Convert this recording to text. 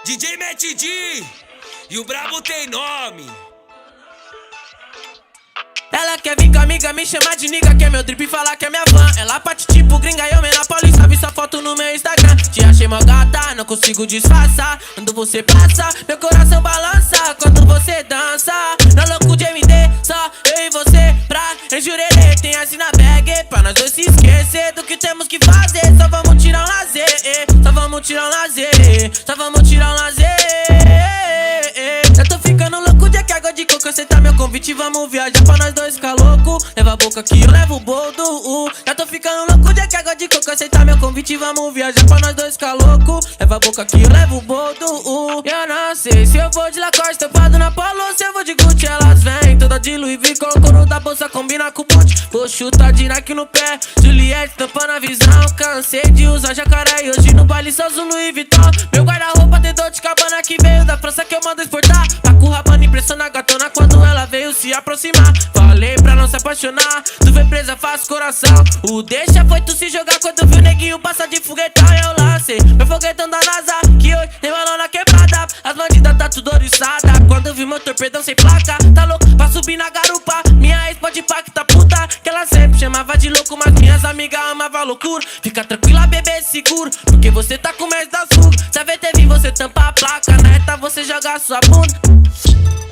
DJ Matt D e o brabo tem nome. Ela quer vir com amiga, me chama de niga, quer meu drip e falar que é minha van. Ela parte tipo gringa, eu menor paulista, vi sua foto no meu Instagram. Te achei mó gata, não consigo disfarçar. Quando você passa, meu coração balança. Quando você dança, na louco de MD, só eu e você pra enjurerê. Tem assim na bag, pra nós dois se esquecer do que temos que fazer. Só vamos tirar um lazer, só vamos tirar um lazer, só vamos tirar um lazer. Eu tô ficando louco de água de coco, aceitar meu convite, vamos viajar pra nós dois ficar louco. Leva a boca que eu levo o boldo. Já tô ficando louco de água de coco, aceitar meu convite, vamos viajar pra nós dois ficar louco. Leva a boca que eu levo o boldo. Eu não sei se eu vou de Lacoste, tampado na Polo, se eu vou de Gucci. Elas vêm toda de Louis Vuitton, couro da bolsa combina com o boot. Vou chutar de Nike no pé, Juliette tampando a visão. Cansei de usar jacaré e hoje no baile só uso Louis Vuitton. Meu guarda-roupa tem dor de cabana que veio da França que eu mando exportar. Paco Rabanne impressiona a gatona quando ela veio se aproximar. Falei pra não se apaixonar, tu vem presa, faz coração. O deixa foi tu se jogar quando viu o neguinho passar de foguetão. Eu lancei meu foguetão da NASA, que hoje tem balão na quebrada. As bandidas tá tudo oriçada, quando vi meu torpedão sem placa. Tá louco pra subir na garupa, minha ex pode pá que tá puta. Que ela sempre chamava de louco, mas minhas amigas amavam loucura. Fica tranquila, bebê, seguro, porque você tá com o mês das rugas. Se a VT vir, você tampa a placa, na reta você joga a sua bunda.